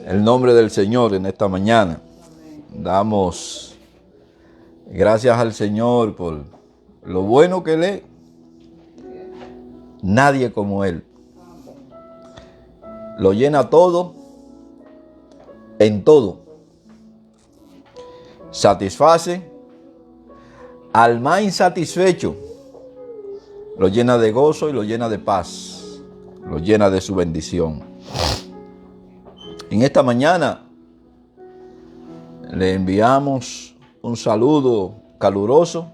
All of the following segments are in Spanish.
El nombre del Señor en esta mañana. Damos gracias al Señor por lo bueno que Él es. Nadie como Él. Lo llena todo, en todo. Satisface al más insatisfecho. Lo llena de gozo y lo llena de paz. Lo llena de su bendición. En esta mañana le enviamos un saludo caluroso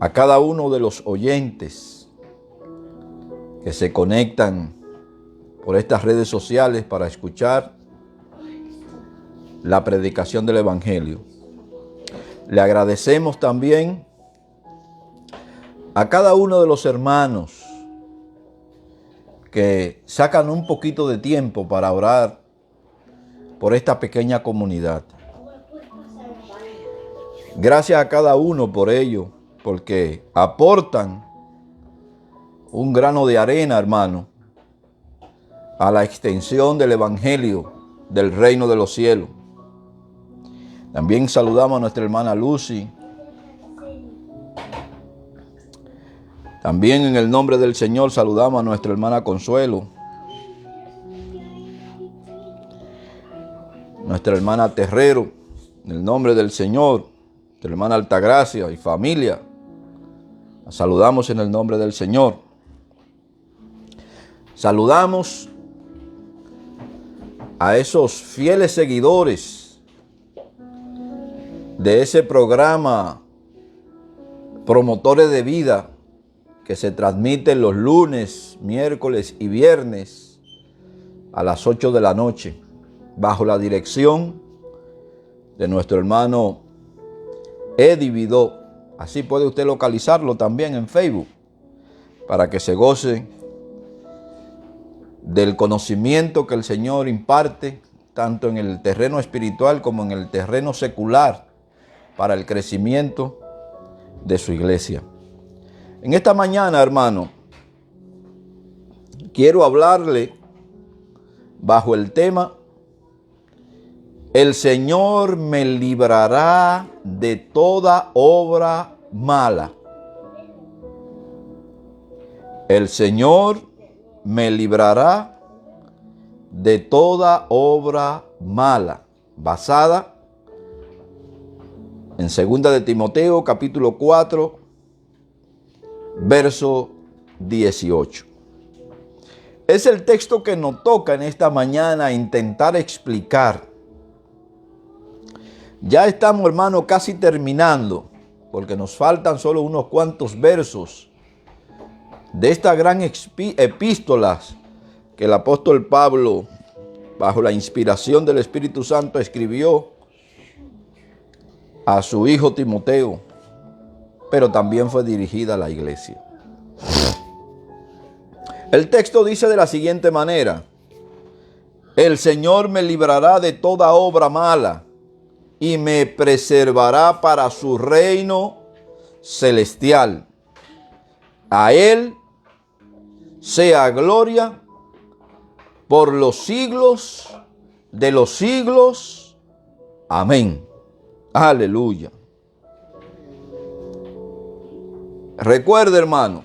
a cada uno de los oyentes que se conectan por estas redes sociales para escuchar la predicación del Evangelio. Le agradecemos también a cada uno de los hermanos que sacan un poquito de tiempo para orar por esta pequeña comunidad. Gracias a cada uno por ello, porque aportan un grano de arena, hermano, a la extensión del Evangelio del reino de los cielos. También saludamos a nuestra hermana Lucy. También en el nombre del Señor saludamos a nuestra hermana Consuelo, nuestra hermana Terrero, en el nombre del Señor, nuestra hermana Altagracia y familia. La saludamos en el nombre del Señor. Saludamos a esos fieles seguidores de ese programa Promotores de Vida, que se transmite los lunes, miércoles y viernes a las 8 de la noche, bajo la dirección de nuestro hermano Eddie Vidó. Así puede usted localizarlo también en Facebook, para que se goce del conocimiento que el Señor imparte, tanto en el terreno espiritual como en el terreno secular, para el crecimiento de su iglesia. En esta mañana, hermano, quiero hablarle bajo el tema: el Señor me librará de toda obra mala. El Señor me librará de toda obra mala. Basada en 2 de Timoteo, capítulo 4, verso 18. Es el texto que nos toca en esta mañana intentar explicar. Ya estamos, hermano, casi terminando, porque nos faltan solo unos cuantos versos de esta gran epístola que el apóstol Pablo, bajo la inspiración del Espíritu Santo, escribió a su hijo Timoteo, pero también fue dirigida a la iglesia. El texto dice de la siguiente manera: el Señor me librará de toda obra mala y me preservará para su reino celestial. A Él sea gloria por los siglos de los siglos. Amén. Aleluya. Recuerde, hermano,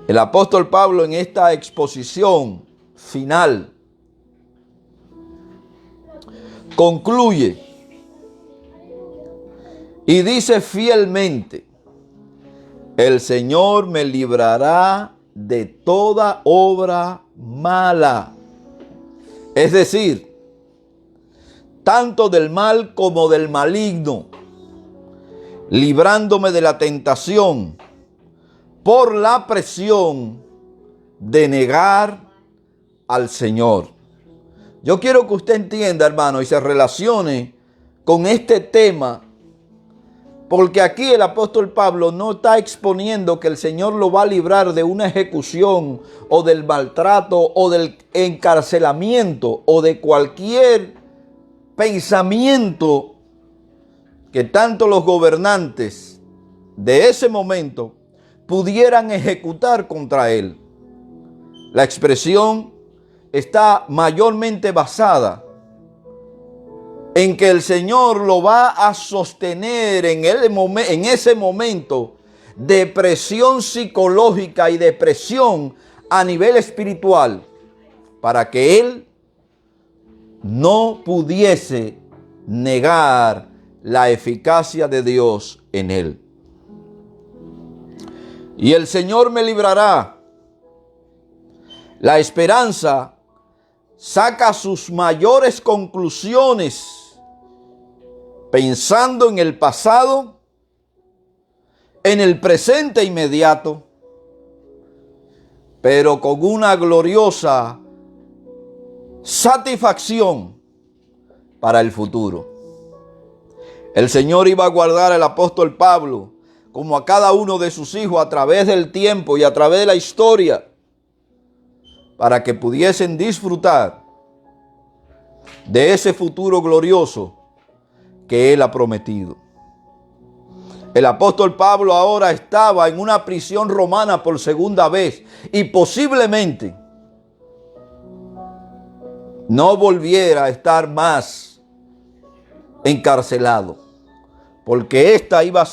el apóstol Pablo en esta exposición final concluye y dice fielmente: el Señor me librará de toda obra mala. Es decir, tanto del mal como del maligno, librándome de la tentación por la presión de negar al Señor. Yo quiero que usted entienda, hermano, y se relacione con este tema, porque aquí el apóstol Pablo no está exponiendo que el Señor lo va a librar de una ejecución o del maltrato o del encarcelamiento o de cualquier pensamiento que tanto los gobernantes de ese momento pudieran ejecutar contra él. La expresión está mayormente basada en que el Señor lo va a sostener en ese momento de presión psicológica y de presión a nivel espiritual, para que él no pudiese negar la eficacia de Dios en él. Y el Señor me librará. La esperanza saca sus mayores conclusiones pensando en el pasado, en el presente inmediato, pero con una gloriosa satisfacción para el futuro. El Señor iba a guardar al apóstol Pablo como a cada uno de sus hijos a través del tiempo y a través de la historia, para que pudiesen disfrutar de ese futuro glorioso que Él ha prometido. El apóstol Pablo ahora estaba en una prisión romana por segunda vez y posiblemente no volviera a estar más encarcelado, porque este iba a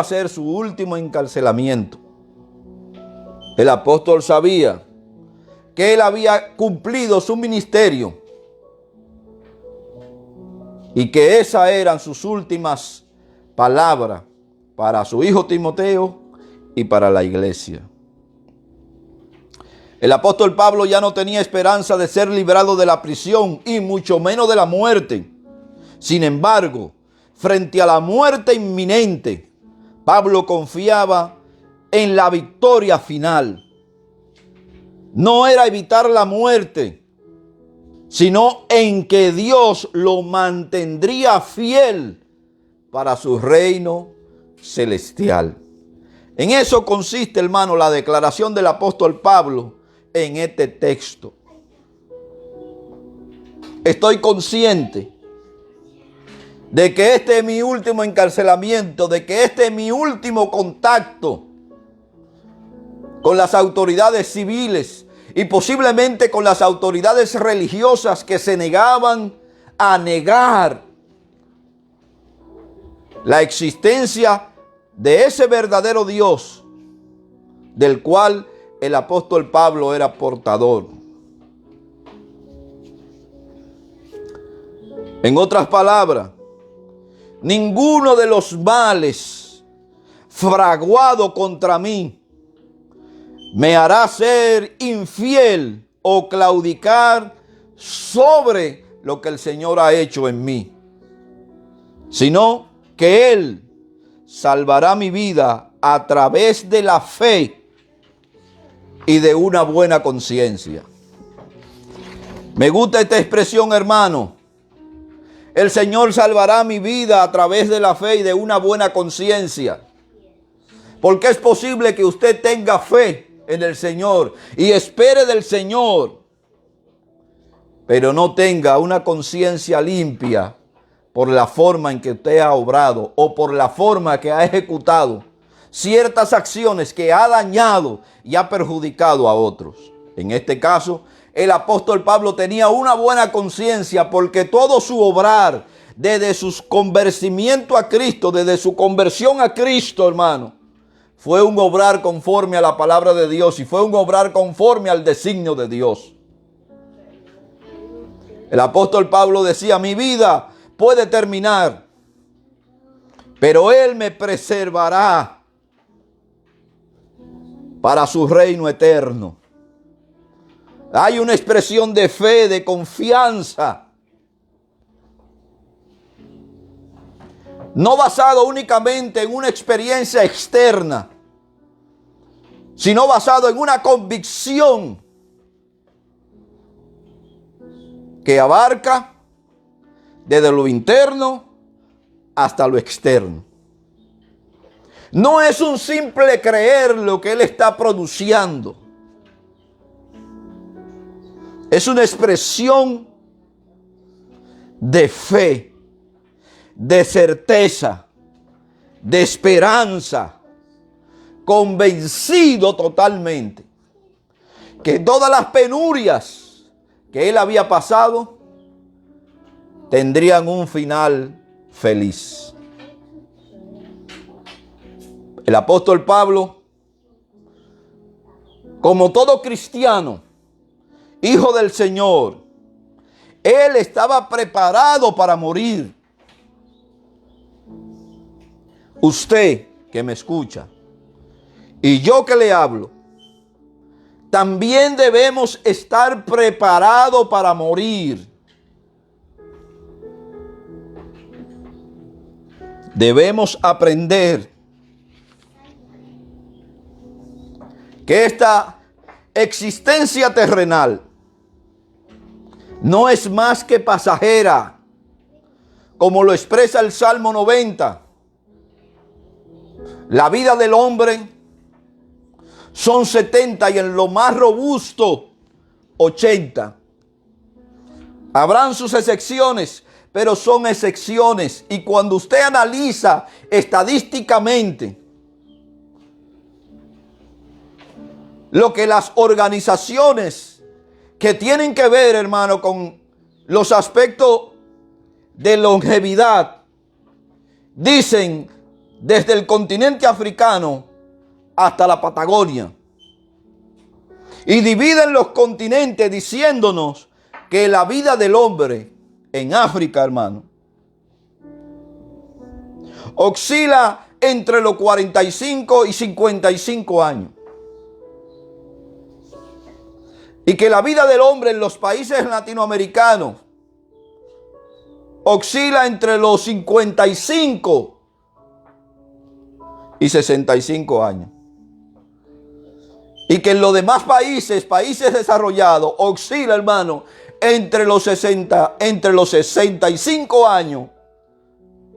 ser su último encarcelamiento. El apóstol sabía que él había cumplido su ministerio y que esas eran sus últimas palabras para su hijo Timoteo y para la iglesia. El apóstol Pablo ya no tenía esperanza de ser librado de la prisión y mucho menos de la muerte. Sin embargo, frente a la muerte inminente, Pablo confiaba en la victoria final. No era evitar la muerte, sino en que Dios lo mantendría fiel para su reino celestial. En eso consiste, hermano, la declaración del apóstol Pablo en este texto. Estoy consciente de que este es mi último encarcelamiento, de que este es mi último contacto con las autoridades civiles y posiblemente con las autoridades religiosas que se negaban a negar la existencia de ese verdadero Dios del cual el apóstol Pablo era portador. En otras palabras, ninguno de los males fraguados contra mí me hará ser infiel o claudicar sobre lo que el Señor ha hecho en mí, sino que Él salvará mi vida a través de la fe y de una buena conciencia. Me gusta esta expresión, hermano. El Señor salvará mi vida a través de la fe y de una buena conciencia. Porque es posible que usted tenga fe en el Señor y espere del Señor, pero no tenga una conciencia limpia por la forma en que usted ha obrado o por la forma que ha ejecutado ciertas acciones que ha dañado y ha perjudicado a otros. En este caso, el apóstol Pablo tenía una buena conciencia porque todo su obrar, desde su convencimiento a Cristo, desde su conversión a Cristo, hermano, fue un obrar conforme a la palabra de Dios y fue un obrar conforme al designio de Dios. El apóstol Pablo decía: mi vida puede terminar, pero Él me preservará para su reino eterno. Hay una expresión de fe, de confianza, no basado únicamente en una experiencia externa, sino basado en una convicción que abarca desde lo interno hasta lo externo. No es un simple creer lo que Él está produciendo. Es una expresión de fe, de certeza, de esperanza, convencido totalmente que todas las penurias que él había pasado tendrían un final feliz. El apóstol Pablo, como todo cristiano, hijo del Señor, él estaba preparado para morir. Usted que me escucha y yo que le hablo, también debemos estar preparados para morir. Debemos aprender que esta existencia terrenal no es más que pasajera, como lo expresa el Salmo 90. La vida del hombre son 70 y en lo más robusto 80. Habrán sus excepciones, pero son excepciones. Y cuando usted analiza estadísticamente lo que las organizaciones que tienen que ver, hermano, con los aspectos de longevidad, dicen desde el continente africano hasta la Patagonia. Y dividen los continentes diciéndonos que la vida del hombre en África, hermano, oscila entre los 45 y 55 años. Y que la vida del hombre en los países latinoamericanos oscila entre los 55 y 65 años. Y que en los demás países desarrollados, oscila, hermano, entre los 65 años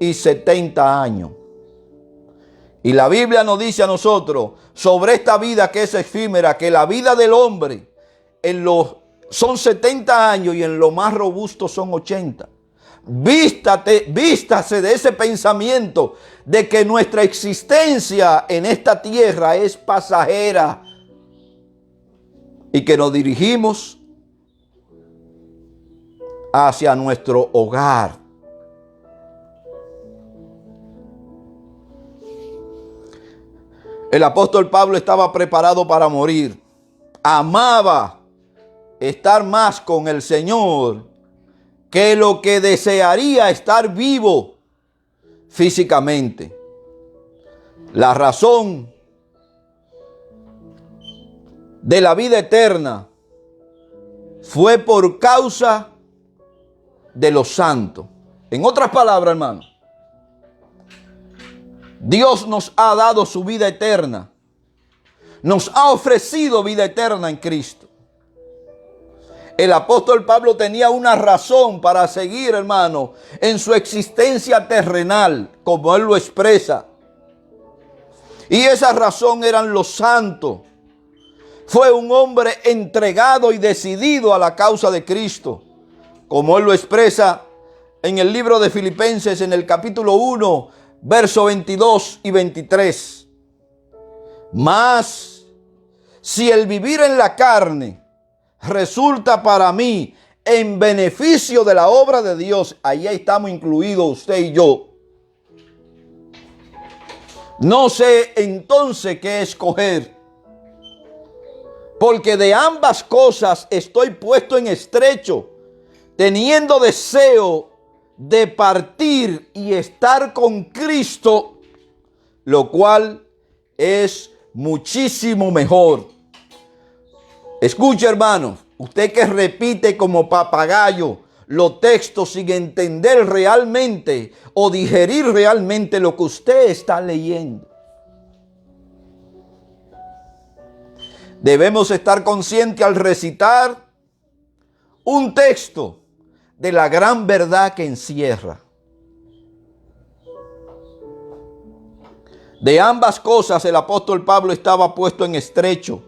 y 70 años. Y la Biblia nos dice a nosotros sobre esta vida que es efímera, que la vida del hombre son 70 años y en lo más robusto son 80. Vístase de ese pensamiento de que nuestra existencia en esta tierra es pasajera y que nos dirigimos hacia nuestro hogar. El apóstol Pablo estaba preparado para morir. Amaba estar más con el Señor que lo que desearía estar vivo físicamente. La razón de la vida eterna fue por causa de los santos. En otras palabras, hermano, Dios nos ha dado su vida eterna. Nos ha ofrecido vida eterna en Cristo. El apóstol Pablo tenía una razón para seguir, hermano, en su existencia terrenal, como él lo expresa. Y esa razón eran los santos. Fue un hombre entregado y decidido a la causa de Cristo, como él lo expresa en el libro de Filipenses, en el capítulo 1, versos 22 y 23. Mas, si el vivir en la carne resulta para mí en beneficio de la obra de Dios, ahí estamos incluidos usted y yo. No sé entonces qué escoger, porque de ambas cosas estoy puesto en estrecho, teniendo deseo de partir y estar con Cristo, lo cual es muchísimo mejor. Escuche, hermano, usted que repite como papagayo los textos sin entender realmente o digerir realmente lo que usted está leyendo. Debemos estar conscientes al recitar un texto de la gran verdad que encierra. De ambas cosas el apóstol Pablo estaba puesto en estrecho,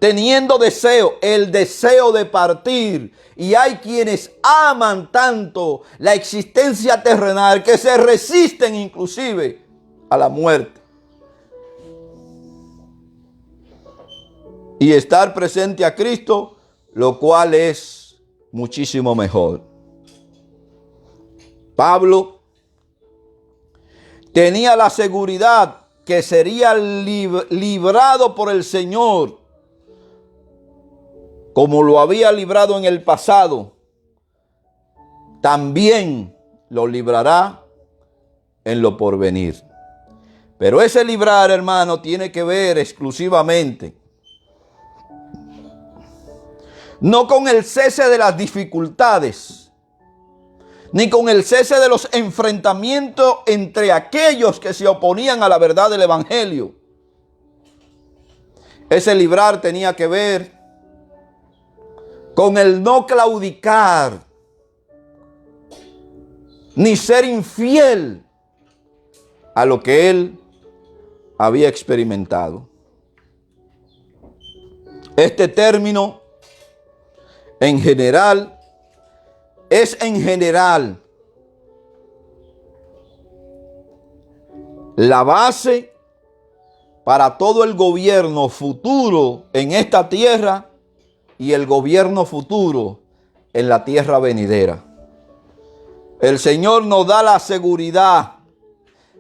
teniendo deseo, el deseo de partir. Y hay quienes aman tanto la existencia terrenal que se resisten inclusive a la muerte y estar presente a Cristo, lo cual es muchísimo mejor. Pablo tenía la seguridad que sería librado por el Señor, como lo había librado en el pasado, también lo librará en lo porvenir. Pero ese librar, hermano, tiene que ver exclusivamente no con el cese de las dificultades, ni con el cese de los enfrentamientos entre aquellos que se oponían a la verdad del Evangelio. Ese librar tenía que ver con el no claudicar, ni ser infiel a lo que él había experimentado. Este término, en general, es en general la base para todo el gobierno futuro en esta tierra y el gobierno futuro en la tierra venidera. El Señor nos da la seguridad,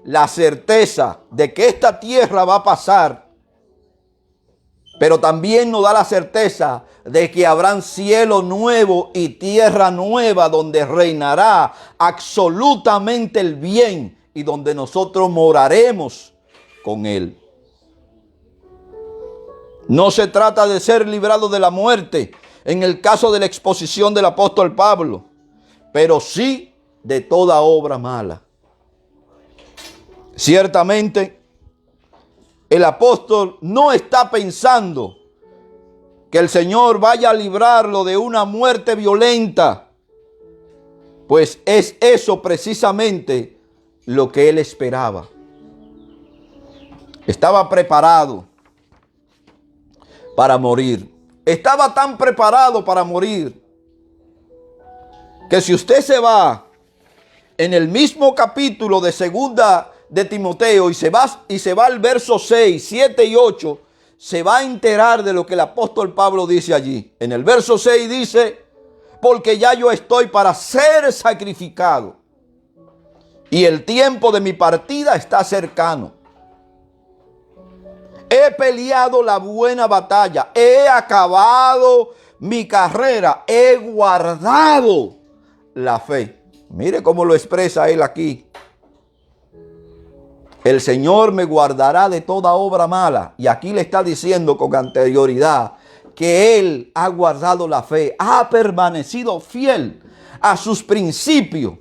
la certeza de que esta tierra va a pasar, pero también nos da la certeza de que habrán cielo nuevo y tierra nueva donde reinará absolutamente el bien y donde nosotros moraremos con Él. No se trata de ser librado de la muerte en el caso de la exposición del apóstol Pablo, pero sí de toda obra mala. Ciertamente, el apóstol no está pensando que el Señor vaya a librarlo de una muerte violenta, pues es eso precisamente lo que él esperaba. Estaba preparado para morir. Estaba tan preparado para morir que si usted se va en el mismo capítulo de segunda de Timoteo y se va al verso 6, 7 y 8, se va a enterar de lo que el apóstol Pablo dice allí. En el verso 6 dice: porque ya yo estoy para ser sacrificado y el tiempo de mi partida está cercano. He peleado la buena batalla, he acabado mi carrera, he guardado la fe. Mire cómo lo expresa él aquí. El Señor me guardará de toda obra mala. Y aquí le está diciendo con anterioridad que Él ha guardado la fe, ha permanecido fiel a sus principios,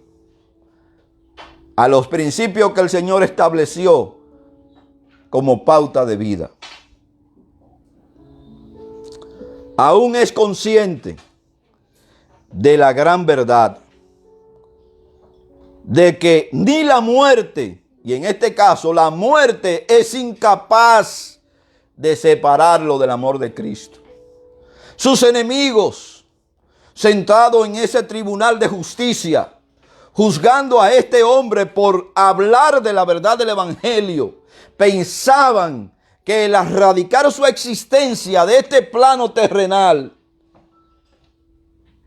a los principios que el Señor estableció como pauta de vida. Aún es consciente de la gran verdad de que ni la muerte, y en este caso la muerte, es incapaz de separarlo del amor de Cristo. Sus enemigos, sentados en ese tribunal de justicia, juzgando a este hombre por hablar de la verdad del Evangelio, pensaban que el erradicar su existencia de este plano terrenal,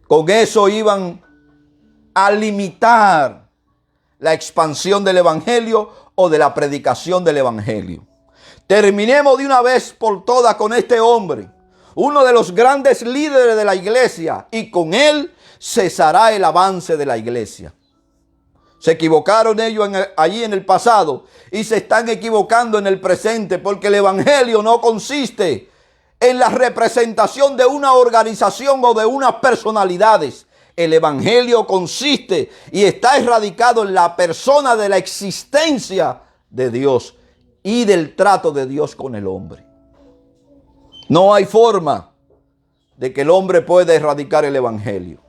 con eso iban a limitar la expansión del Evangelio o de la predicación del Evangelio. Terminemos de una vez por todas con este hombre, uno de los grandes líderes de la iglesia, y con él cesará el avance de la iglesia. Se equivocaron ellos allí en el pasado y se están equivocando en el presente, porque el Evangelio no consiste en la representación de una organización o de unas personalidades. El Evangelio consiste y está erradicado en la persona de la existencia de Dios y del trato de Dios con el hombre. No hay forma de que el hombre pueda erradicar el Evangelio.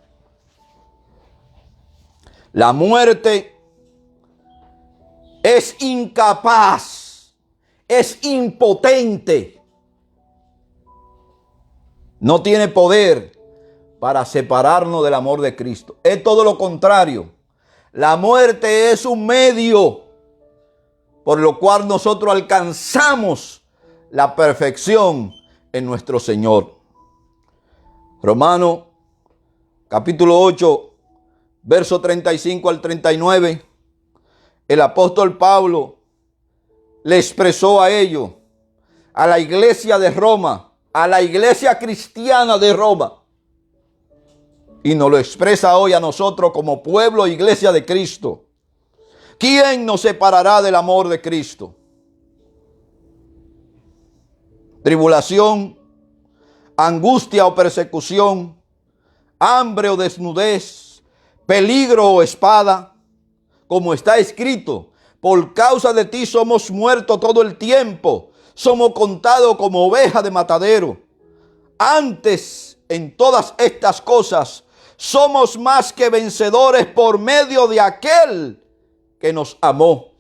La muerte es incapaz, es impotente. No tiene poder para separarnos del amor de Cristo. Es todo lo contrario. La muerte es un medio por lo cual nosotros alcanzamos la perfección en nuestro Señor. Romanos capítulo 8, verso 35 al 39, el apóstol Pablo le expresó a ellos, a la iglesia de Roma, a la iglesia cristiana de Roma, y nos lo expresa hoy a nosotros como pueblo e iglesia de Cristo. ¿Quién nos separará del amor de Cristo? Tribulación, angustia o persecución, hambre o desnudez, peligro o espada, como está escrito, por causa de ti somos muertos todo el tiempo, somos contados como ovejas de matadero. Antes, en todas estas cosas, somos más que vencedores por medio de aquel que nos amó,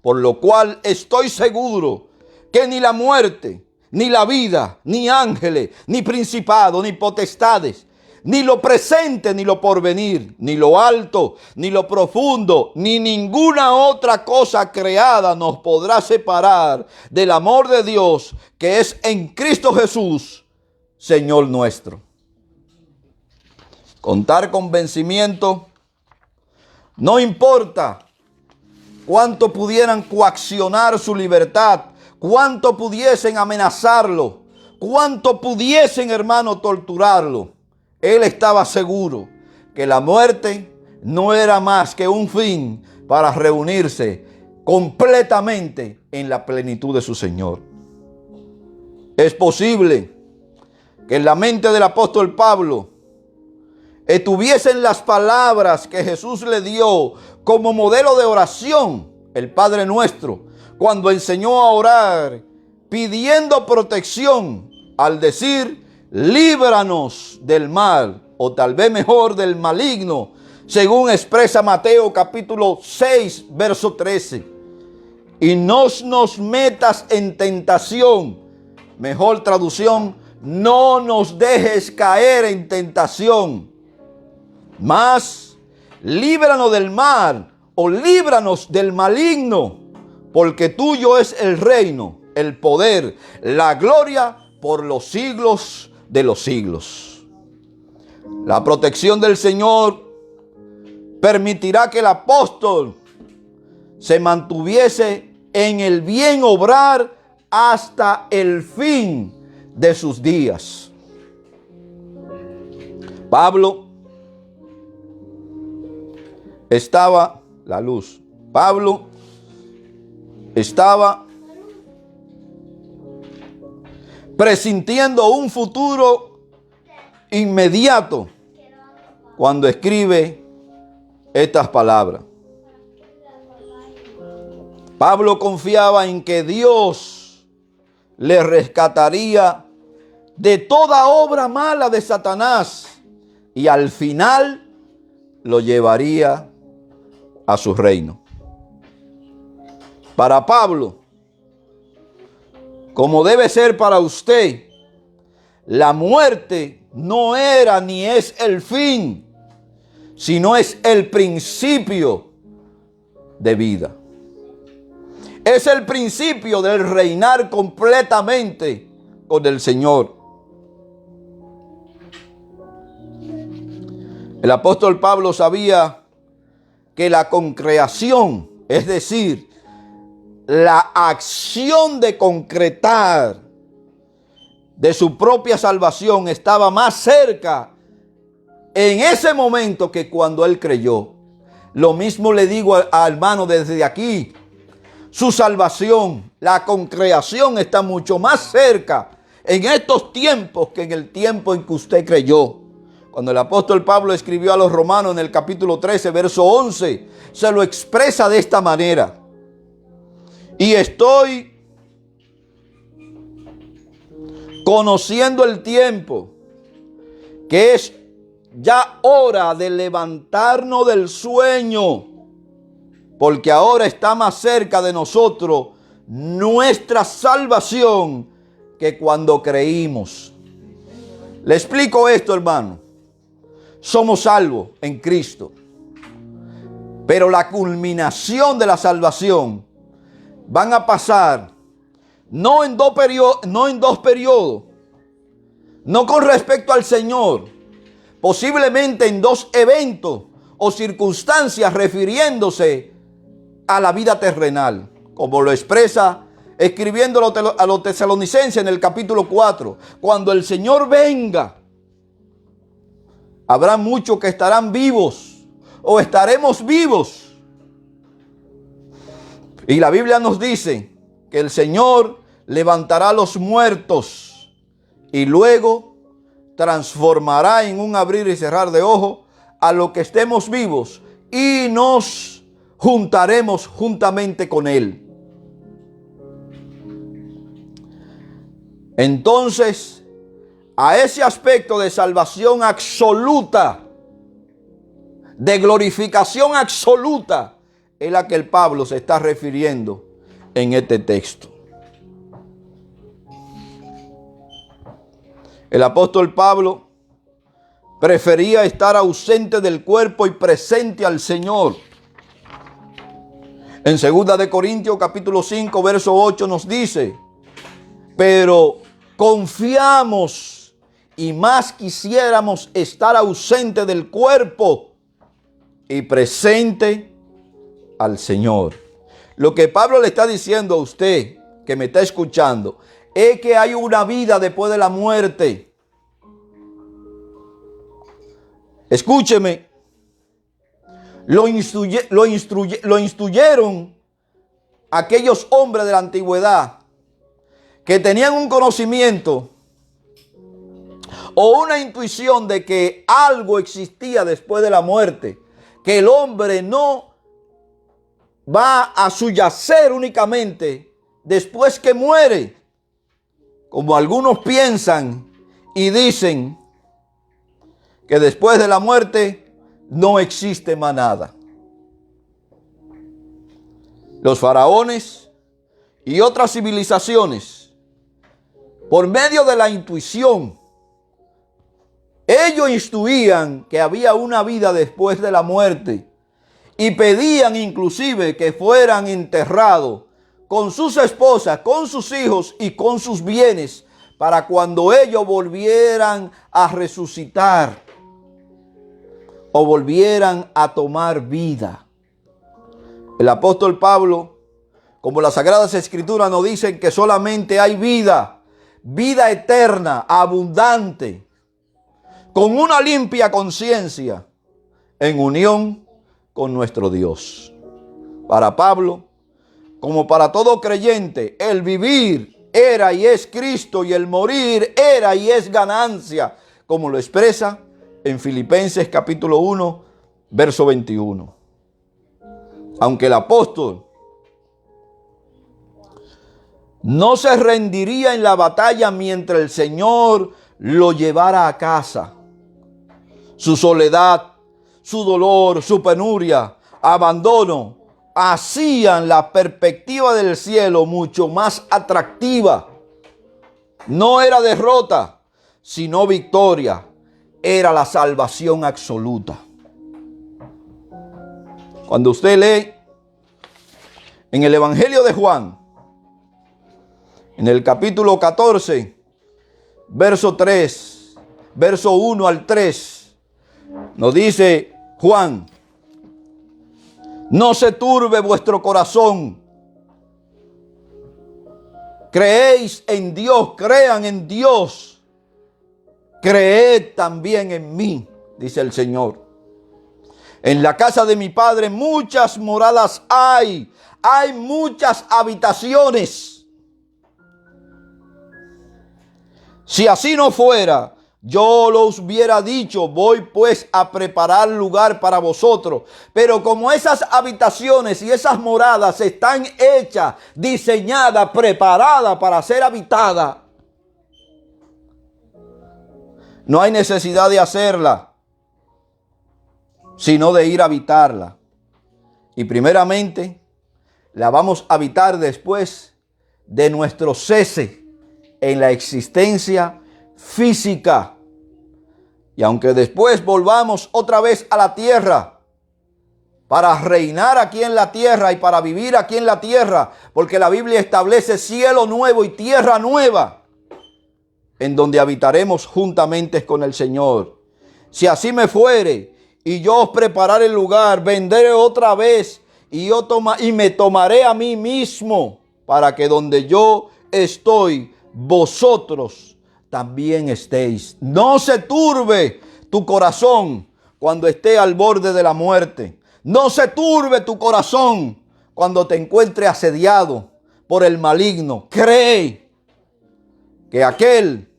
por lo cual estoy seguro que ni la muerte, ni la vida, ni ángeles, ni principados, ni potestades, ni lo presente, ni lo porvenir, ni lo alto, ni lo profundo, ni ninguna otra cosa creada nos podrá separar del amor de Dios que es en Cristo Jesús, Señor nuestro. Contar con vencimiento, no importa cuánto pudieran coaccionar su libertad, cuánto pudiesen amenazarlo, cuánto pudiesen, hermano, torturarlo. Él estaba seguro que la muerte no era más que un fin para reunirse completamente en la plenitud de su Señor. Es posible que en la mente del apóstol Pablo estuviesen las palabras que Jesús le dio como modelo de oración, el Padre Nuestro, cuando enseñó a orar pidiendo protección al decir: líbranos del mal, o tal vez mejor del maligno, según expresa Mateo capítulo 6, verso 13. Y no nos metas en tentación, mejor traducción, no nos dejes caer en tentación, mas líbranos del mal, o líbranos del maligno, porque tuyo es el reino, el poder, la gloria por los siglos de los siglos. La protección del Señor permitirá que el apóstol se mantuviese en el bien obrar hasta el fin de sus días. Pablo estaba Pablo estaba presintiendo un futuro inmediato cuando escribe estas palabras. Pablo confiaba en que Dios le rescataría de toda obra mala de Satanás y al final lo llevaría a su reino. Para Pablo, como debe ser para usted, la muerte no era ni es el fin, sino es el principio de vida. Es el principio del reinar completamente con el Señor. El apóstol Pablo sabía que la concreación, es decir, la acción de concretar de su propia salvación, estaba más cerca en ese momento que cuando él creyó. Lo mismo le digo al hermano desde aquí. Su salvación, la concreación está mucho más cerca en estos tiempos que en el tiempo en que usted creyó. Cuando el apóstol Pablo escribió a los romanos en el capítulo 13, verso 11, se lo expresa de esta manera. Y estoy conociendo el tiempo, que es ya hora de levantarnos del sueño, porque ahora está más cerca de nosotros nuestra salvación que cuando creímos. Le explico esto, hermano. Somos salvos en Cristo, pero la culminación de la salvación van a pasar no en dos periodos, no con respecto al Señor, posiblemente en dos eventos o circunstancias refiriéndose a la vida terrenal, como lo expresa escribiéndolo a los tesalonicenses en el capítulo 4. Cuando el Señor venga, habrá muchos que estarán vivos o estaremos vivos. Y la Biblia nos dice que el Señor levantará a los muertos y luego transformará en un abrir y cerrar de ojos a los que estemos vivos y nos juntaremos juntamente con Él. Entonces, a ese aspecto de salvación absoluta, de glorificación absoluta, es la que el Pablo se está refiriendo en este texto. El apóstol Pablo prefería estar ausente del cuerpo y presente al Señor. En 2 de Corintios capítulo 5, verso 8 nos dice: pero confiamos y más quisiéramos estar ausente del cuerpo y presente al Señor. Lo que Pablo le está diciendo a usted que me está escuchando es que hay una vida después de la muerte. Escúcheme. Lo instruyeron aquellos hombres de la antigüedad que tenían un conocimiento o una intuición de que algo existía después de la muerte, que el hombre no va a subyacer únicamente después que muere, como algunos piensan y dicen que después de la muerte no existe más nada. Los faraones y otras civilizaciones, por medio de la intuición, ellos instruían que había una vida después de la muerte y pedían inclusive que fueran enterrados con sus esposas, con sus hijos y con sus bienes, para cuando ellos volvieran a resucitar o volvieran a tomar vida. El apóstol Pablo, como las Sagradas Escrituras nos dicen que solamente hay vida, vida eterna, abundante, con una limpia conciencia, en unión con nuestro Dios. Para Pablo, como para todo creyente, el vivir era y es Cristo y el morir era y es ganancia, como lo expresa en Filipenses capítulo 1, verso 21. Aunque el apóstol no se rendiría en la batalla mientras el Señor lo llevara a casa, su soledad, su dolor, su penuria, abandono, hacían la perspectiva del cielo mucho más atractiva. No era derrota, sino victoria. Era la salvación absoluta. Cuando usted lee en el Evangelio de Juan, en el capítulo 14, verso 3, verso 1 al 3, nos dice Juan: no se turbe vuestro corazón. Creéis en Dios, crean en Dios. Creed también en mí, dice el Señor. En la casa de mi Padre muchas moradas hay muchas habitaciones. Si así no fuera, yo los hubiera dicho, voy pues a preparar lugar para vosotros. Pero como esas habitaciones y esas moradas están hechas, diseñadas, preparadas para ser habitadas, no hay necesidad de hacerla, sino de ir a habitarla. Y primeramente, la vamos a habitar después de nuestro cese en la existencia física. Y aunque después volvamos otra vez a la tierra, para reinar aquí en la tierra y para vivir aquí en la tierra, porque la Biblia establece cielo nuevo y tierra nueva, en donde habitaremos juntamente con el Señor. Si así me fuere, y yo os prepararé el lugar, vendré otra vez, y me tomaré a mí mismo, para que donde yo estoy, vosotros también estéis. No se turbe tu corazón cuando esté al borde de la muerte. No se turbe tu corazón cuando te encuentres asediado por el maligno. Cree que aquel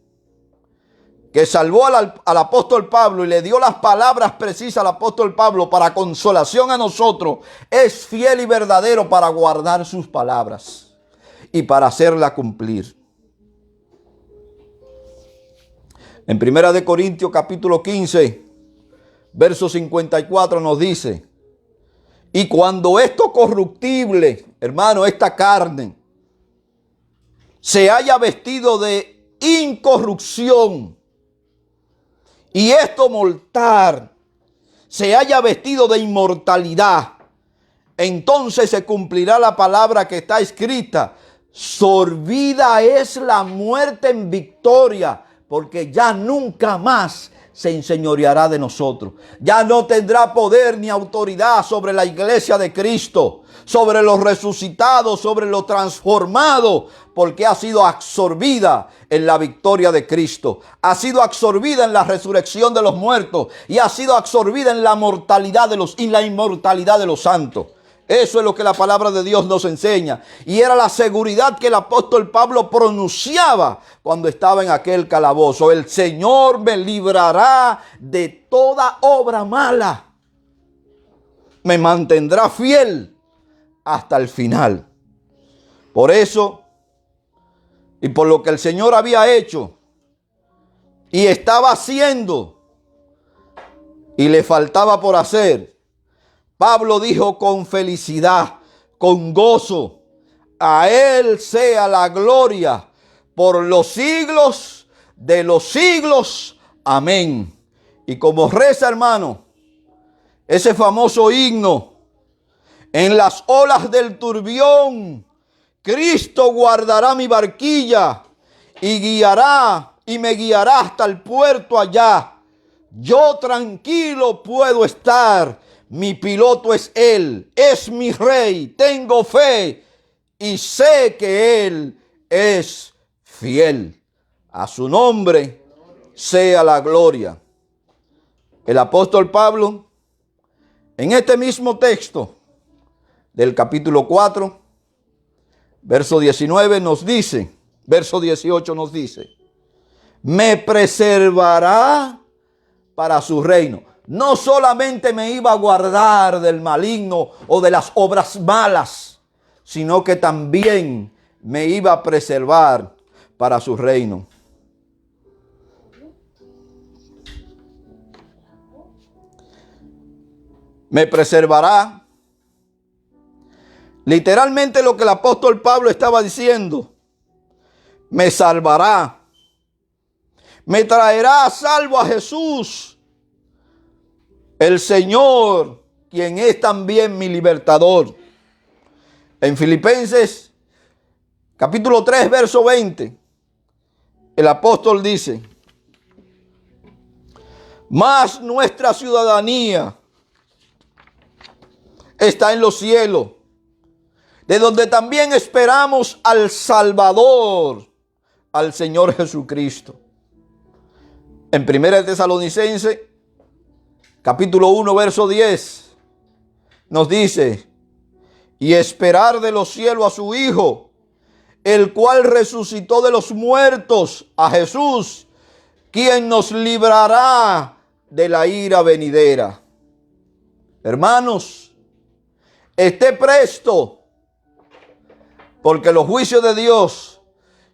que salvó al apóstol Pablo y le dio las palabras precisas al apóstol Pablo para consolación a nosotros, es fiel y verdadero para guardar sus palabras y para hacerla cumplir. En 1 Corintios capítulo 15, verso 54 nos dice: y cuando esto corruptible, hermano, esta carne, se haya vestido de incorrupción, y esto mortal se haya vestido de inmortalidad, entonces se cumplirá la palabra que está escrita: sorbida es la muerte en victoria, porque ya nunca más se enseñoreará de nosotros. Ya no tendrá poder ni autoridad sobre la iglesia de Cristo, sobre los resucitados, sobre los transformados, porque ha sido absorbida en la victoria de Cristo. Ha sido absorbida en la resurrección de los muertos y ha sido absorbida en la mortalidad y la inmortalidad de los santos. Eso es lo que la palabra de Dios nos enseña. Y era la seguridad que el apóstol Pablo pronunciaba cuando estaba en aquel calabozo: el Señor me librará de toda obra mala. Me mantendrá fiel hasta el final. Por eso, y por lo que el Señor había hecho y estaba haciendo y le faltaba por hacer, Pablo dijo con felicidad, con gozo: a Él sea la gloria por los siglos de los siglos. Amén. Y como reza, hermano, ese famoso himno: en las olas del turbión, Cristo guardará mi barquilla y me guiará hasta el puerto allá. Yo tranquilo puedo estar. Mi piloto es Él, es mi rey, tengo fe y sé que Él es fiel. A su nombre sea la gloria. El apóstol Pablo, en este mismo texto del capítulo 4, verso 19 nos dice, verso 18 nos dice: me preservará para su reino. No solamente me iba a guardar del maligno o de las obras malas, sino que también me iba a preservar para su reino. Me preservará. Literalmente lo que el apóstol Pablo estaba diciendo: me salvará. Me traerá a salvo a Jesús, el Señor, quien es también mi libertador. En Filipenses capítulo 3, verso 20, el apóstol dice: mas nuestra ciudadanía está en los cielos, de donde también esperamos al Salvador, al Señor Jesucristo. En 1 Tesalonicenses capítulo 1, verso 10, nos dice: y esperar de los cielos a su Hijo, el cual resucitó de los muertos, a Jesús, quien nos librará de la ira venidera. Hermanos, esté presto, porque los juicios de Dios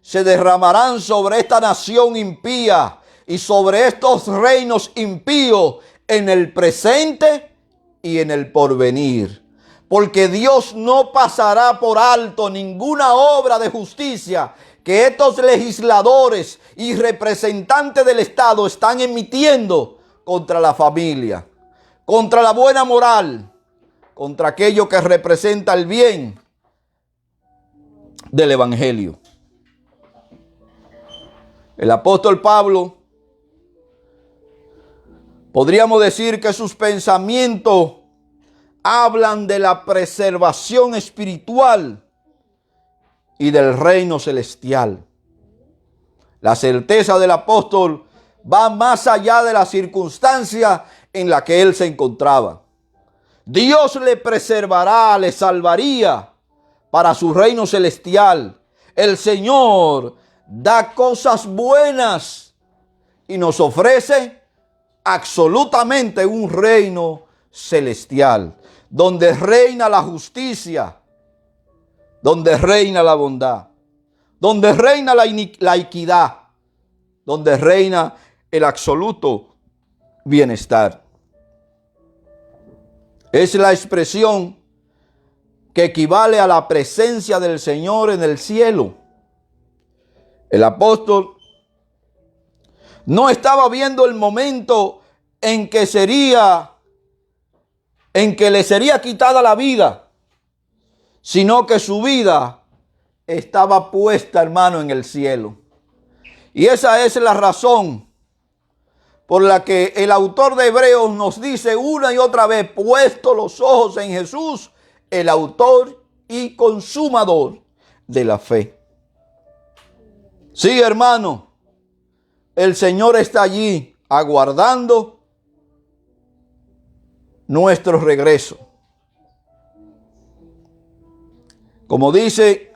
se derramarán sobre esta nación impía y sobre estos reinos impíos en el presente y en el porvenir. Porque Dios no pasará por alto ninguna obra de justicia que estos legisladores y representantes del Estado están emitiendo contra la familia, contra la buena moral, contra aquello que representa el bien del evangelio. El apóstol Pablo, podríamos decir que sus pensamientos hablan de la preservación espiritual y del reino celestial. La certeza del apóstol va más allá de la circunstancia en la que él se encontraba. Dios le preservará, le salvaría para su reino celestial. El Señor da cosas buenas y nos ofrece absolutamente un reino celestial, donde reina la justicia, donde reina la bondad, donde reina la equidad, donde reina el absoluto bienestar. Es la expresión que equivale a la presencia del Señor en el cielo. El apóstol no estaba viendo el momento en que le sería quitada la vida, sino que su vida estaba puesta, hermano, en el cielo. Y esa es la razón por la que el autor de Hebreos nos dice una y otra vez: puesto los ojos en Jesús, el autor y consumador de la fe. Sí, hermano, el Señor está allí aguardando nuestro regreso. Como dice,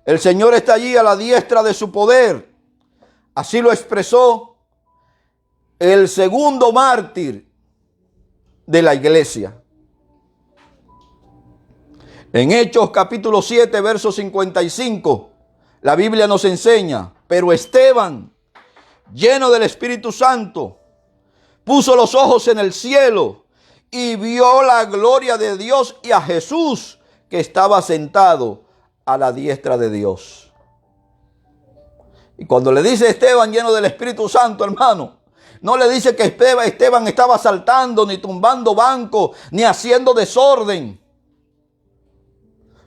el Señor está allí a la diestra de su poder. Así lo expresó el segundo mártir de la iglesia. En Hechos capítulo 7, verso 55, la Biblia nos enseña: pero Esteban, lleno del Espíritu Santo, puso los ojos en el cielo y vio la gloria de Dios y a Jesús, que estaba sentado a la diestra de Dios. Y cuando le dice Esteban lleno del Espíritu Santo, hermano, no le dice que Esteban estaba saltando, ni tumbando bancos, ni haciendo desorden.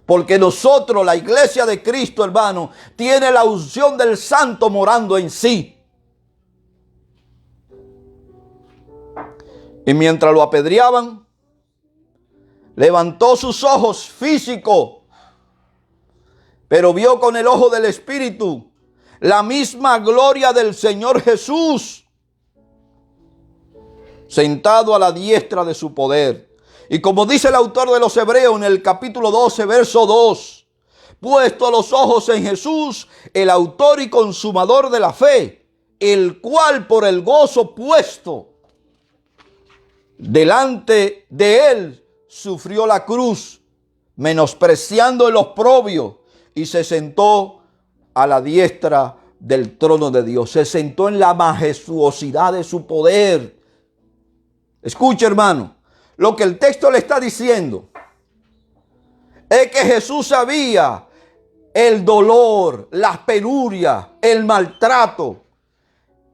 Porque nosotros, la iglesia de Cristo, hermano, tiene la unción del Santo morando en sí. Y mientras lo apedreaban, levantó sus ojos físicos, pero vio con el ojo del Espíritu la misma gloria del Señor Jesús, sentado a la diestra de su poder. Y como dice el autor de los Hebreos en el capítulo 12, verso 2, puesto los ojos en Jesús, el autor y consumador de la fe, el cual por el gozo puesto delante de él sufrió la cruz, menospreciando el oprobio, y se sentó a la diestra del trono de Dios. Se sentó en la majestuosidad de su poder. Escuche, hermano, lo que el texto le está diciendo es que Jesús sabía el dolor, las penurias, el maltrato,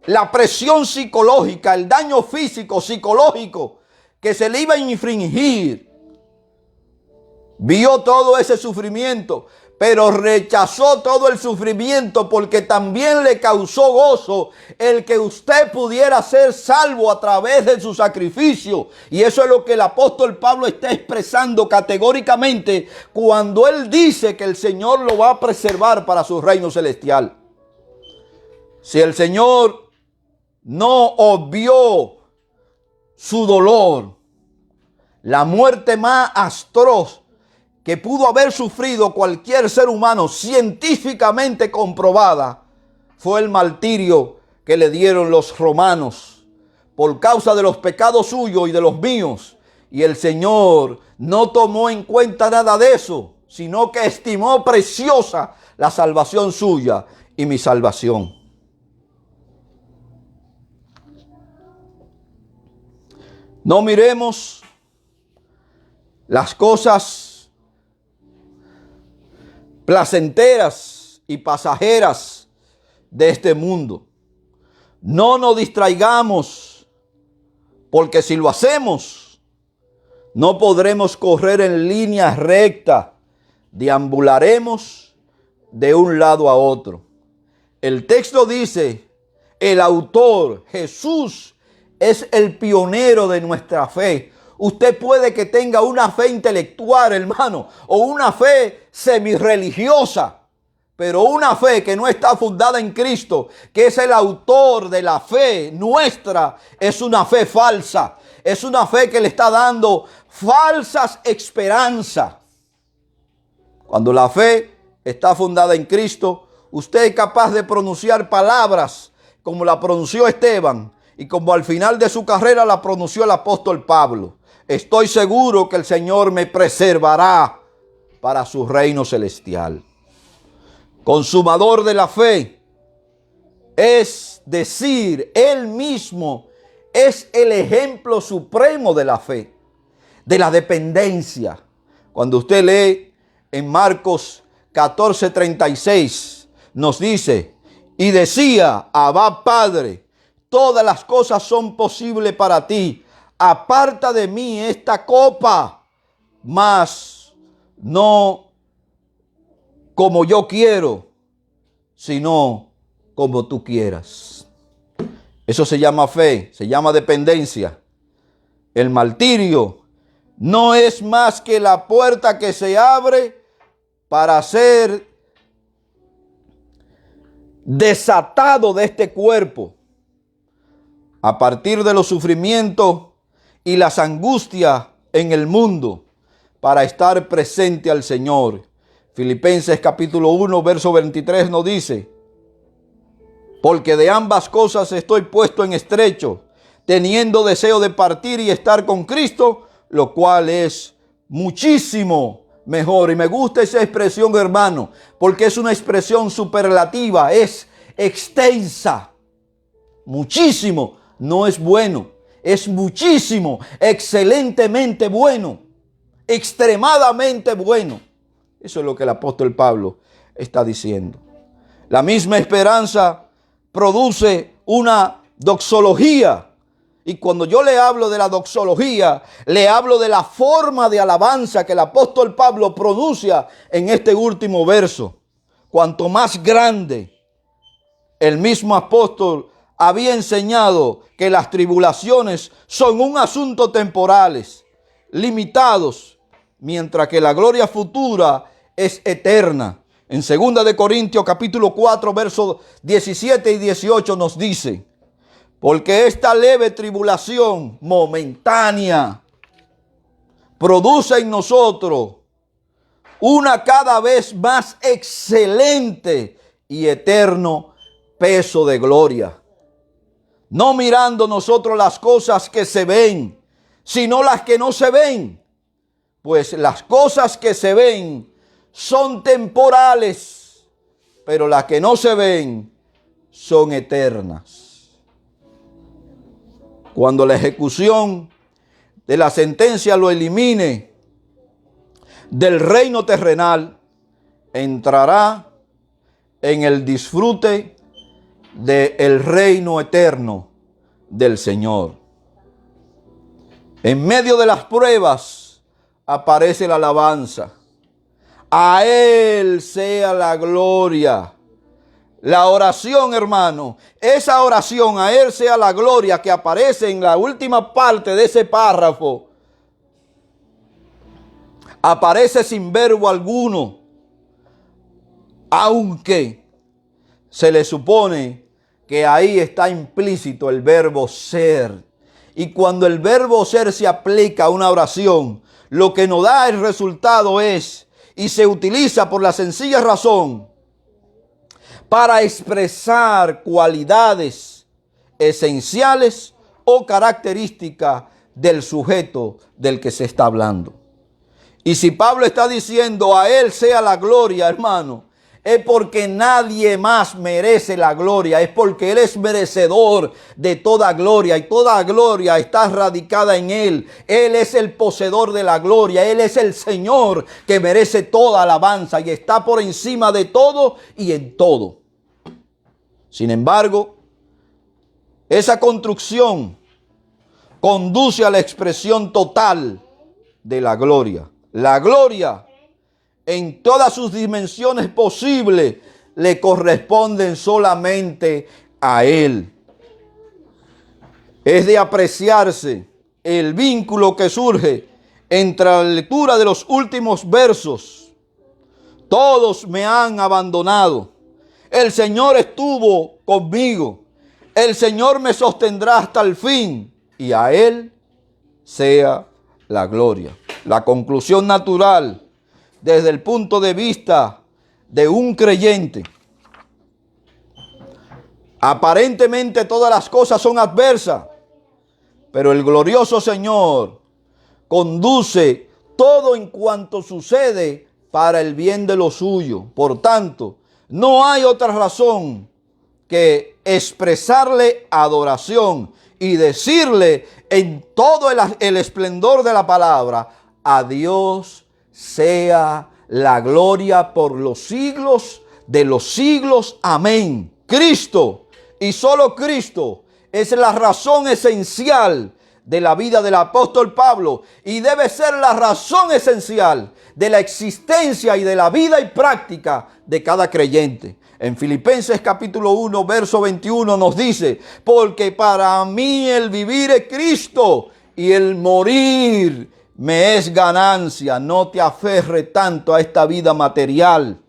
la presión psicológica, el daño físico, psicológico que se le iba a infringir. Vio todo ese sufrimiento, pero rechazó todo el sufrimiento porque también le causó gozo el que usted pudiera ser salvo a través de su sacrificio. Y eso es lo que el apóstol Pablo está expresando categóricamente cuando él dice que el Señor lo va a preservar para su reino celestial. Si el Señor no obvió su dolor, la muerte más atroz que pudo haber sufrido cualquier ser humano, científicamente comprobada, fue el martirio que le dieron los romanos por causa de los pecados suyos y de los míos. Y el Señor no tomó en cuenta nada de eso, sino que estimó preciosa la salvación suya y mi salvación. No miremos las cosas placenteras y pasajeras de este mundo. No nos distraigamos, porque si lo hacemos, No podremos correr en línea recta, deambularemos de un lado a otro. El texto dice, el autor, Jesús, es el pionero de nuestra fe. Usted puede que tenga una fe intelectual, hermano, o una fe semirreligiosa, pero una fe que no está fundada en Cristo, que es el autor de la fe nuestra, es una fe falsa. Es una fe que le está dando falsas esperanzas. Cuando la fe está fundada en Cristo, usted es capaz de pronunciar palabras como la pronunció Esteban y como al final de su carrera la pronunció el apóstol Pablo. Estoy seguro que el Señor me preservará para su reino celestial. Consumador de la fe, es decir, Él mismo es el ejemplo supremo de la fe, de la dependencia. Cuando usted lee en Marcos 14:36, nos dice, y decía, Abba Padre, todas las cosas son posibles para ti, aparta de mí esta copa, mas no como yo quiero, sino como tú quieras. Eso se llama fe, se llama dependencia. El martirio no es más que la puerta que se abre para ser desatado de este cuerpo. A partir de los sufrimientos y las angustias en el mundo, para estar presente al Señor. Filipenses capítulo 1, verso 23 nos dice, porque de ambas cosas estoy puesto en estrecho, teniendo deseo de partir y estar con Cristo, lo cual es muchísimo mejor. Y me gusta esa expresión, hermano, porque es una expresión superlativa, es extensa. Muchísimo no es bueno, es muchísimo, excelentemente bueno, extremadamente bueno. Eso es lo que el apóstol Pablo está diciendo. La misma esperanza produce una doxología. Y cuando yo le hablo de la doxología, le hablo de la forma de alabanza que el apóstol Pablo pronuncia en este último verso. Cuanto más grande, el mismo apóstol había enseñado que las tribulaciones son un asunto temporales, limitados, mientras que la gloria futura es eterna. En 2 de Corintios capítulo 4, versos 17 y 18 nos dice, porque esta leve tribulación momentánea produce en nosotros una cada vez más excelente y eterno peso de gloria. No mirando nosotros las cosas que se ven, sino las que no se ven. Pues las cosas que se ven son temporales, pero las que no se ven son eternas. Cuando la ejecución de la sentencia lo elimine del reino terrenal, entrará en el disfrute del reino eterno del Señor. En medio de las pruebas aparece la alabanza. A Él sea la gloria. La oración, hermano, esa oración, a Él sea la gloria, que aparece en la última parte de ese párrafo, aparece sin verbo alguno, aunque se le supone que ahí está implícito el verbo ser. Y cuando el verbo ser se aplica a una oración, lo que nos da el resultado es, y se utiliza por la sencilla razón, para expresar cualidades esenciales o características del sujeto del que se está hablando. Y si Pablo está diciendo a Él sea la gloria, hermano, es porque nadie más merece la gloria, es porque Él es merecedor de toda gloria y toda gloria está radicada en Él. Él es el poseedor de la gloria, Él es el Señor que merece toda alabanza y está por encima de todo y en todo. Sin embargo, esa construcción conduce a la expresión total de la gloria. La gloria en todas sus dimensiones posibles le corresponden solamente a Él. Es de apreciarse el vínculo que surge entre la lectura de los últimos versos. Todos me han abandonado. El Señor estuvo conmigo. El Señor me sostendrá hasta el fin. Y a Él sea la gloria. La conclusión natural desde el punto de vista de un creyente. Aparentemente todas las cosas son adversas, pero el glorioso Señor conduce todo en cuanto sucede para el bien de lo suyo. Por tanto, no hay otra razón que expresarle adoración y decirle en todo el esplendor de la palabra: a Dios sea la gloria por los siglos de los siglos. Amén. Cristo, y solo Cristo, es la razón esencial de la vida del apóstol Pablo y debe ser la razón esencial de la existencia y de la vida y práctica de cada creyente. En Filipenses capítulo 1, verso 21 nos dice: porque para mí el vivir es Cristo y el morir me es ganancia. No te aferre tanto a esta vida material.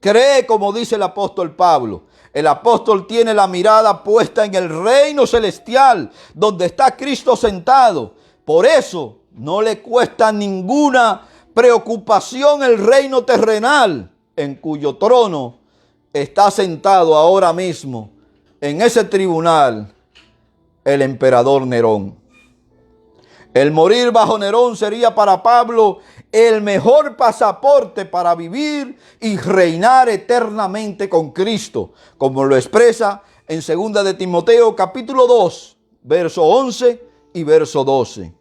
Cree, como dice el apóstol Pablo. El apóstol tiene la mirada puesta en el reino celestial, donde está Cristo sentado. Por eso no le cuesta ninguna preocupación el reino terrenal, en cuyo trono está sentado ahora mismo, en ese tribunal, el emperador Nerón. El morir bajo Nerón sería para Pablo el mejor pasaporte para vivir y reinar eternamente con Cristo, como lo expresa en 2 de Timoteo capítulo 2, verso 11 y verso 12.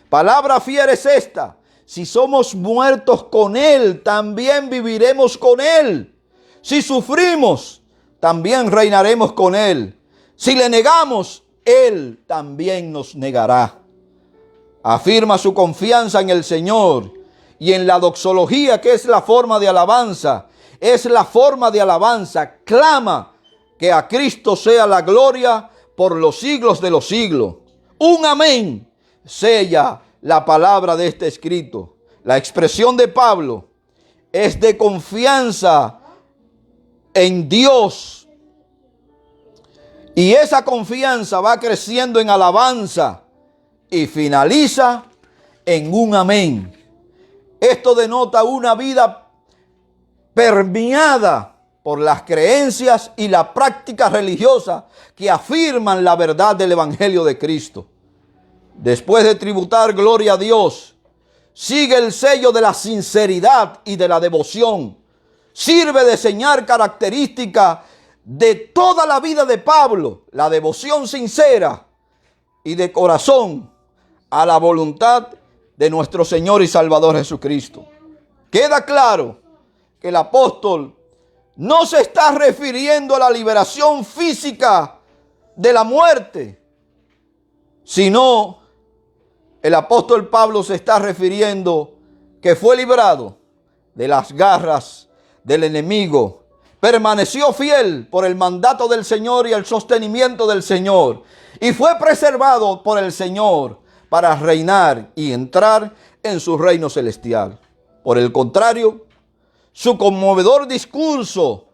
Palabra fiel es esta: si somos muertos con Él, también viviremos con Él. Si sufrimos, también reinaremos con Él. Si le negamos, Él también nos negará. Afirma su confianza en el Señor y en la doxología, que es la forma de alabanza. Es la forma de alabanza. Clama que a Cristo sea la gloria por los siglos de los siglos. Un amén sella la palabra de este escrito. La expresión de Pablo es de confianza en Dios. Y esa confianza va creciendo en alabanza y finaliza en un amén. Esto denota una vida permeada por las creencias y la práctica religiosa que afirman la verdad del Evangelio de Cristo. Después de tributar gloria a Dios, sigue el sello de la sinceridad y de la devoción. Sirve de señal característica de toda la vida de Pablo, la devoción sincera y de corazón a la voluntad de nuestro Señor y Salvador Jesucristo. Queda claro que el apóstol no se está refiriendo a la liberación física de la muerte, sino el apóstol Pablo se está refiriendo que fue librado de las garras del enemigo, permaneció fiel por el mandato del Señor y el sostenimiento del Señor, y fue preservado por el Señor para reinar y entrar en su reino celestial. Por el contrario, su conmovedor discurso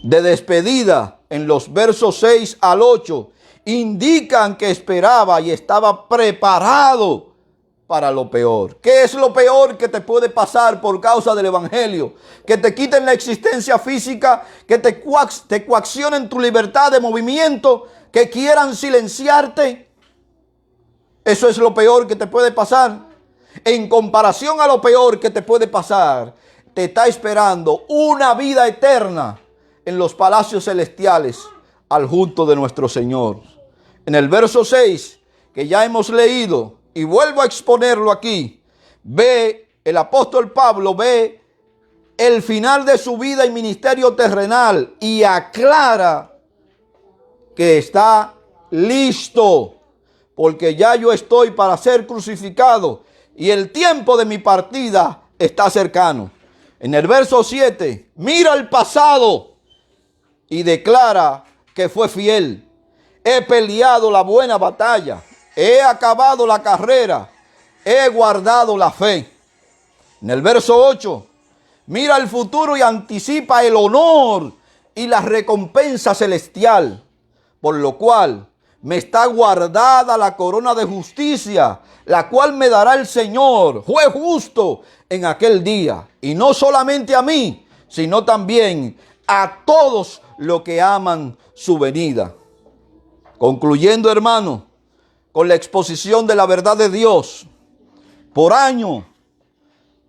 de despedida en los versos 6 al 8 indican que esperaba y estaba preparado para lo peor. ¿Qué es lo peor que te puede pasar por causa del Evangelio? Que te quiten la existencia física, que te coaccionen tu libertad de movimiento, que quieran silenciarte. Eso es lo peor que te puede pasar. En comparación a lo peor que te puede pasar, te está esperando una vida eterna en los palacios celestiales al junto de nuestro Señor. En el verso 6, que ya hemos leído, y vuelvo a exponerlo aquí, el apóstol Pablo ve el final de su vida y ministerio terrenal y aclara que está listo, porque ya yo estoy para ser crucificado y el tiempo de mi partida está cercano. En el verso 7, mira el pasado y declara que fue fiel. He peleado la buena batalla, he acabado la carrera, he guardado la fe. En el verso 8, mira el futuro y anticipa el honor y la recompensa celestial, por lo cual me está guardada la corona de justicia, la cual me dará el Señor, juez justo, en aquel día. Y no solamente a mí, sino también a todos los que aman su venida. Concluyendo, hermano, con la exposición de la verdad de Dios, por año,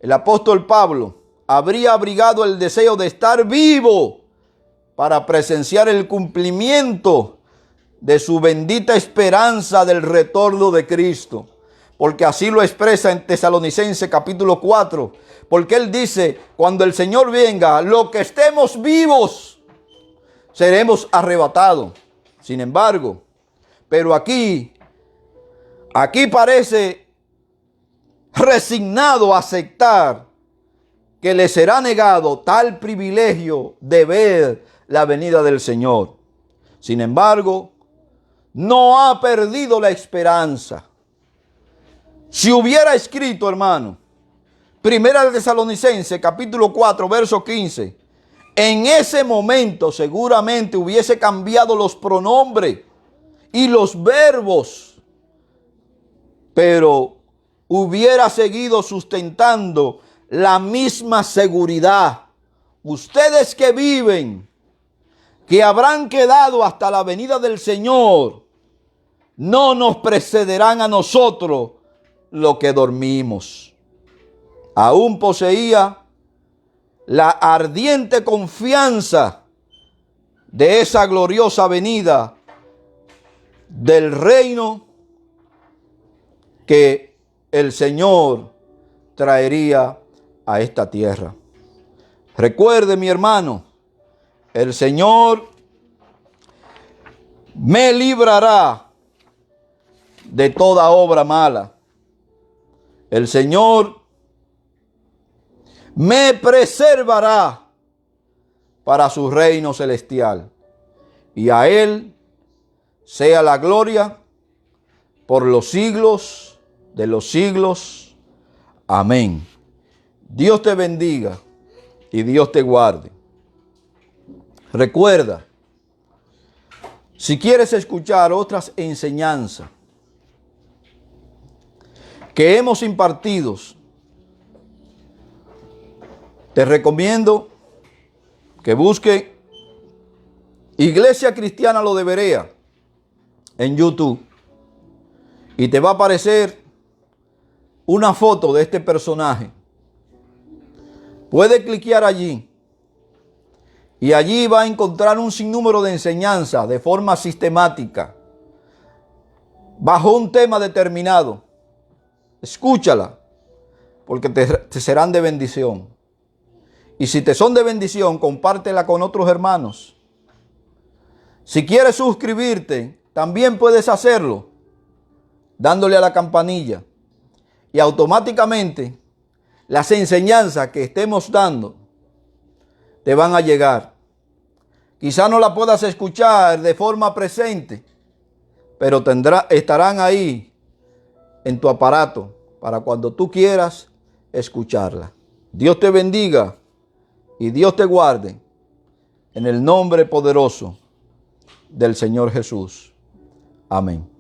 el apóstol Pablo habría abrigado el deseo de estar vivo para presenciar el cumplimiento de su bendita esperanza del retorno de Cristo. Porque así lo expresa en Tesalonicenses capítulo 4. Porque él dice, cuando el Señor venga, los que estemos vivos seremos arrebatados. Sin embargo, pero aquí parece resignado a aceptar que le será negado tal privilegio de ver la venida del Señor. Sin embargo, no ha perdido la esperanza. Si hubiera escrito, hermano, Primera de Tesalonicenses, capítulo 4, verso 15, en ese momento seguramente hubiese cambiado los pronombres y los verbos, pero hubiera seguido sustentando la misma seguridad. Ustedes que viven, que habrán quedado hasta la venida del Señor, no nos precederán a nosotros lo que dormimos. Aún poseía la ardiente confianza de esa gloriosa venida del reino que el Señor traería a esta tierra. Recuerde, mi hermano, el Señor me librará de toda obra mala. El Señor me preservará para su reino celestial. Y a Él sea la gloria por los siglos de los siglos. Amén. Dios te bendiga y Dios te guarde. Recuerda, si quieres escuchar otras enseñanzas que hemos impartido, te recomiendo que busque Iglesia Cristiana Lo de Berea en YouTube y te va a aparecer una foto de este personaje. Puede cliquear allí y allí va a encontrar un sinnúmero de enseñanzas de forma sistemática bajo un tema determinado. Escúchala porque te serán de bendición. Y si te son de bendición, compártela con otros hermanos. Si quieres suscribirte, también puedes hacerlo dándole a la campanilla. Y automáticamente las enseñanzas que estemos dando te van a llegar. Quizá no la puedas escuchar de forma presente, pero estarán ahí en tu aparato para cuando tú quieras escucharla. Dios te bendiga y Dios te guarde en el nombre poderoso del Señor Jesús. Amén.